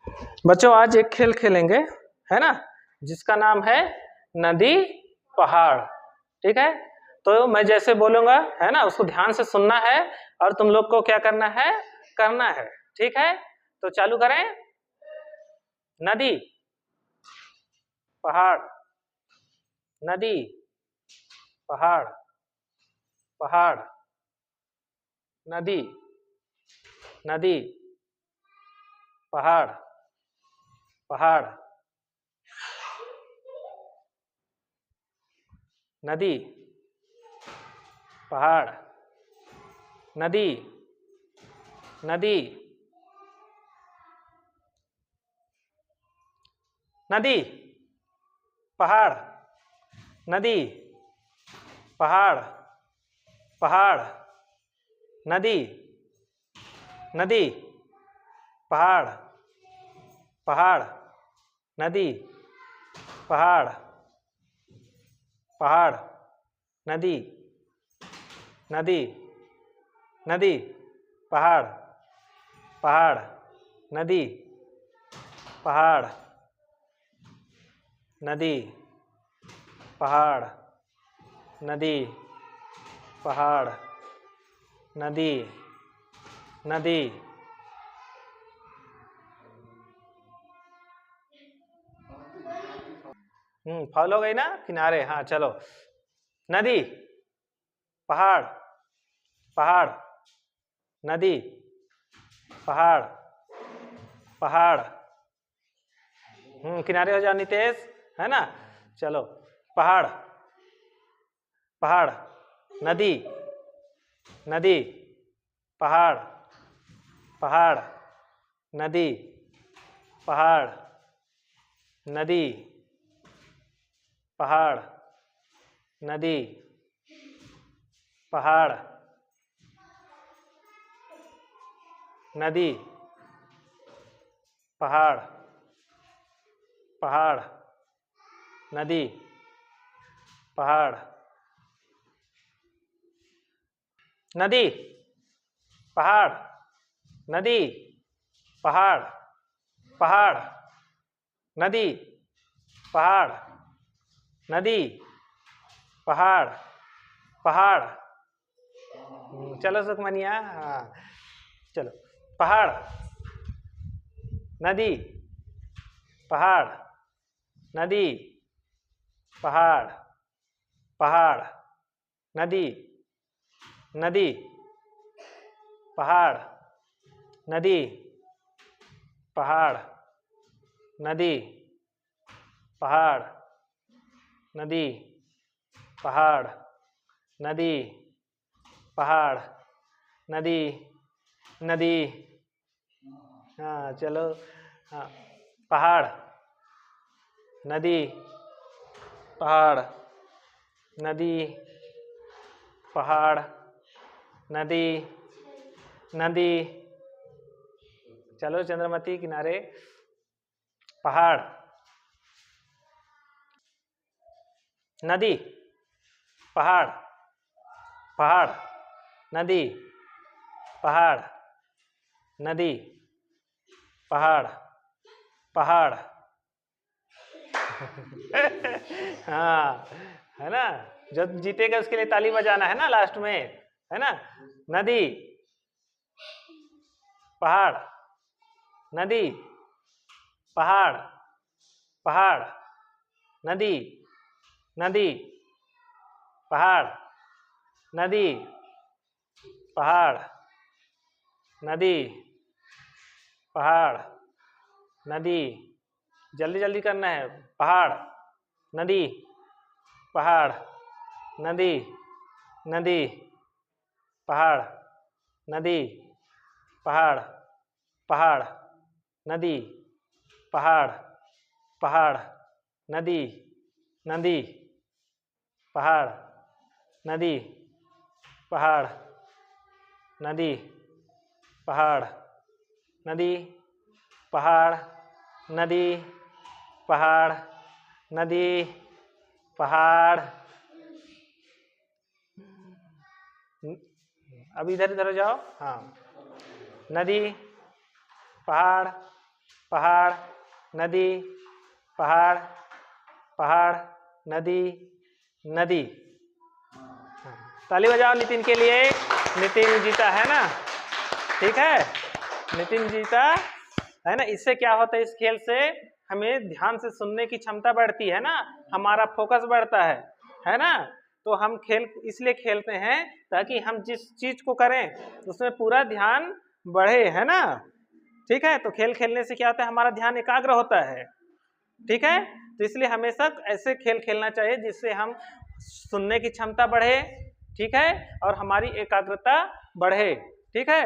बच्चों आज एक खेल खेलेंगे, है ना, जिसका नाम है नदी पहाड़। ठीक है, तो मैं जैसे बोलूंगा, है ना, उसको ध्यान से सुनना है और तुम लोग को क्या करना है, करना है। ठीक है, तो चालू करें। नदी पहाड़, नदी पहाड़, पहाड़, नदी, नदी पहाड़, पहाड़, नदी पहाड़, नदी, नदी, नदी पहाड़, नदी पहाड़, पहाड़, नदी, नदी पहाड़, पहाड़, नदी पहाड़, पहाड़, नदी, नदी, नदी पहाड़, पहाड़, नदी पहाड़, नदी पहाड़, नदी पहाड़, नदी, नदी, फॉलो गई ना किनारे। हाँ चलो, नदी पहाड़, पहाड़, नदी पहाड़, पहाड़, किनारे हो जाओ नितेश, है ना। चलो, पहाड़, पहाड़, नदी, नदी पहाड़, पहाड़, नदी पहाड़, नदी पहाड़, नदी पहाड़, नदी पहाड़, पहाड़, नदी पहाड़, नदी पहाड़, नदी पहाड़, पहाड़, नदी पहाड़, नदी पहाड़, पहाड़, चलो सुखमनिया। हाँ चलो, पहाड़, नदी पहाड़, नदी पहाड़, पहाड़, नदी, नदी पहाड़, नदी पहाड़, नदी पहाड़, नदी पहाड़, नदी पहाड़, नदी, नदी, हाँ चलो, हाँ पहाड़, नदी पहाड़, नदी पहाड़, नदी, नदी, चलो चंद्रमती किनारे, पहाड़, नदी पहाड़, पहाड़, नदी पहाड़, नदी पहाड़, पहाड़, हाँ है ना, जो जीतेगा उसके लिए ताली बजाना है ना लास्ट में, है ना। नदी पहाड़, नदी पहाड़, पहाड़, नदी, नदी पहाड़, नदी पहाड़, नदी पहाड़, नदी, जल्दी जल्दी करना है, पहाड़, नदी पहाड़, नदी, नदी पहाड़, नदी पहाड़, पहाड़, नदी पहाड़, पहाड़, नदी, नदी पहाड़, नदी पहाड़, नदी पहाड़, नदी पहाड़, नदी पहाड़, नदी पहाड़, अब इधर इधर हो जाओ। हाँ, नदी पहाड़, पहाड़, नदी, पहाड़, पहाड़, नदी, नदी। ताली बजाओ नितिन के लिए, नितिन जीता है ना, ठीक है, नितिन जीता है ना। इससे क्या होता है, इस खेल से हमें ध्यान से सुनने की क्षमता बढ़ती है ना, हमारा फोकस बढ़ता है ना। तो हम खेल इसलिए खेलते हैं ताकि हम जिस चीज को करें उसमें पूरा ध्यान बढ़े, है ना, ठीक है। तो खेल खेलने से क्या होता है, हमारा ध्यान एकाग्र होता है, ठीक है। तो इसलिए हमेशा ऐसे खेल खेलना चाहिए जिससे हम सुनने की क्षमता बढ़े, ठीक है, और हमारी एकाग्रता बढ़े, ठीक है।